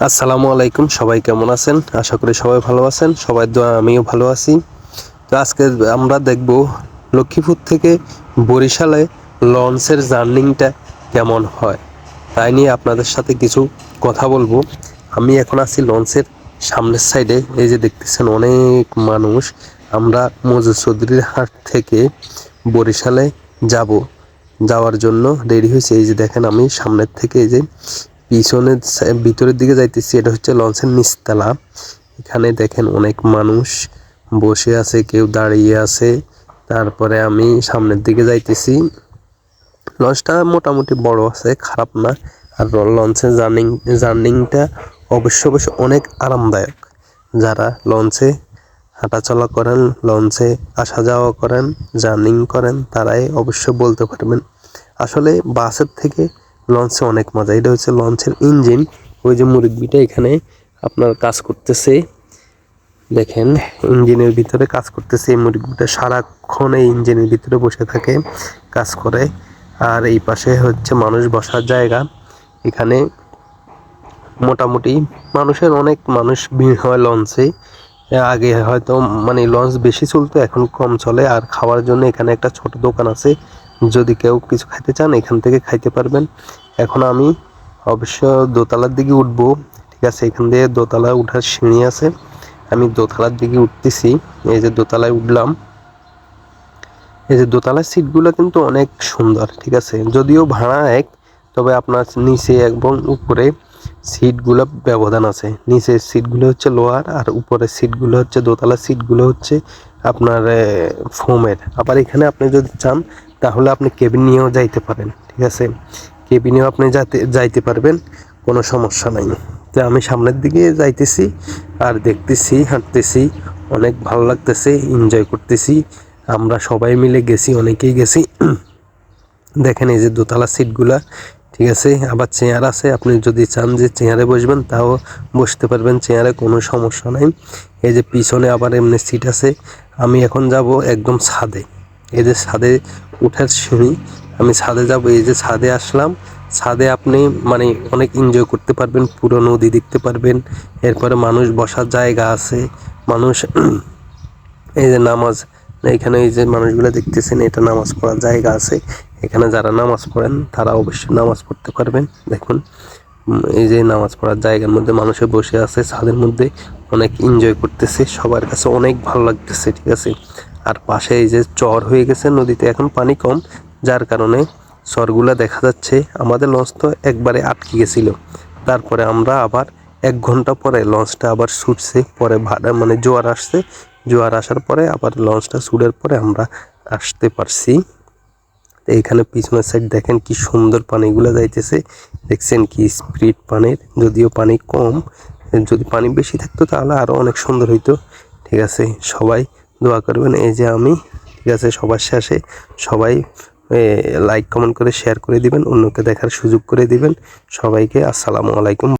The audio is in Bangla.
আসসালামু আলাইকুম, সবাই কেমন আছেন? আশা করি সবাই ভালো আছেন। সবার দোয়া আমিও ভালো আছি। তো আজকে আমরা দেখব লক্ষ্মীপুর থেকে বরিশালে লঞ্চের জার্নিংটা কেমন হয়, তাই নিয়ে আপনাদের সাথে কিছু কথা বলবো। আমি এখন আছি লঞ্চের সামনের সাইডে। এই যে দেখতেছেন অনেক মানুষ। আমরা মজু চৌধুরীর হাট থেকে বরিশালে যাওয়ার জন্য রেডি হয়েছে। এই যে দেখেন আমি সামনের থেকে এই যে পিছনের ভিতরের দিকে যাইতেছি। এটা হচ্ছে লঞ্চের নিচতলা। এখানে দেখেন অনেক মানুষ বসে আছে, কেউ দাঁড়িয়ে আছে। তারপরে আমি সামনের দিকে যাইতেছি। লঞ্চটা মোটামুটি বড় আছে, খারাপ না। আর লঞ্চের জার্নিংটা অবশ্য অনেক আরামদায়ক। যারা লঞ্চে হাঁটাচলা করেন, লঞ্চে আসা যাওয়া করেন, জার্নিং করেন, তারাই অবশ্য বলতে পারবেন। আসলে বাসের থেকে লঞ্চে অনেক মজা। এটা হচ্ছে লঞ্চের ইঞ্জিন। ওই যে মুরব্বিটা এখানে আপনার কাজ করতেছে, দেখেন ইঞ্জিনের ভিতরে কাজ করতেছে। এই মুরব্বিটা সারাক্ষণ এই ইঞ্জিনের ভিতরে বসে থাকে, কাজ করে। আর এই পাশে হচ্ছে মানুষ বসার জায়গা। এখানে মোটামুটি অনেক মানুষ ভিড় হয় লঞ্চে। আগে হয়তো লঞ্চ বেশি চলতো, এখন কম চলে। আর খাওয়ার জন্য এখানে একটা ছোট দোকান আছে, যদি কেউ কিছু খাইতে চান এখান থেকে খাইতে পারবেন। এখন আমি অবশ্য দোতলার দিকে উঠবো, ঠিক আছে? এখান দিয়ে দোতলা উঠার সিঁড়ি আছে, আমি দোতলার দিকে উঠতেছি। এই যে দোতলায় উঠলাম। এই যে দোতলার সিটগুলো কিন্তু অনেক সুন্দর, ঠিক আছে? যদিও ভাড়া এক, তবে আপনার নিচে এবং উপরে সিটগুলো ব্যবধান আছে। নিচের সিটগুলো হচ্ছে লোহার, আর উপরের সিটগুলো হচ্ছে, দোতলার সিটগুলো হচ্ছে আপনার ফোমের। আবার এখানে আপনি যদি চান তাহলে আপনি কেবিন নিয়েও যাইতে পারেন, ঠিক আছে? কেবিনেও আপনি যাইতে পারবেন, কোনো সমস্যা নাই। তো আমি সামনের দিকে যাইতেছি আর দেখতেছি, হাঁটতেছি, অনেক ভালো লাগতেছে, এনজয় করতেছি। আমরা সবাই মিলে গেছি, অনেকেই গেছি। দেখেন এই যে দোতলা সিটগুলা, ঠিক আছে? আবার চেয়ার আছে, আপনি যদি চান যে চেয়ারে বসবেন তাও বসতে পারবেন, চেয়ারে কোনো সমস্যা নাই। এই যে পিছনে আবার এমনি সিট আছে। আমি এখন যাব একদম ছাদে। এই যে ছাদে উঠার সিঁড়ি, আমি ছাদে যাব। এই যে ছাদে আসলাম। ছাদে আপনি অনেক এনজয় করতে পারবেন, পুরো নদী দেখতে পারবেন। এরপরে মানুষ বসার জায়গা আছে, মানুষ এই যে নামাজ, এখানে এই যে মানুষগুলো দেখতেছেন, এটা নামাজ পড়ার জায়গা আছে। এখানে যারা নামাজ পড়েন তারা অবশ্যই নামাজ পড়তে পারবেন। দেখুন এই যে নামাজ পড়ার জায়গার মধ্যে মানুষে বসে আছে, ছাদের মধ্যে অনেক এনজয় করতেছে, সবার কাছে অনেক ভালো লাগতেছে, ঠিক আছে? আর পাশে এই যে চর হয়ে গেছে, নদীতে এখন পানি কম, যার কারণে চরগুলা দেখা যাচ্ছে। আমাদের লঞ্চ তো একবারে আটকে গেছিল, তারপরে আমরা আবার 1 ঘন্টা পরে লঞ্চটা আবার ছুটছে। পরে জোয়ার আসছে, জোয়ার আসার পরে আবার লঞ্চটা ছুটার পরে আমরা আসতে পারছি। এইখানে পিছনের সাইড দেখেন কি সুন্দর পানিগুলো যাইতেছে, দেখছেন কি স্পিড পানির। যদিও পানি কম, যদি পানি বেশি থাকতো তাহলে আরও অনেক সুন্দর হইতো, ঠিক আছে? সবাই দোয়া করবেন। এই যে আমি, ঠিক আছে? সবার শেষে সবাই লাইক কমেন্ট করে শেয়ার করে দিবেন, অন্যকে দেখার সুযোগ করে দিবেন। সবাইকে আসসালামু আলাইকুম।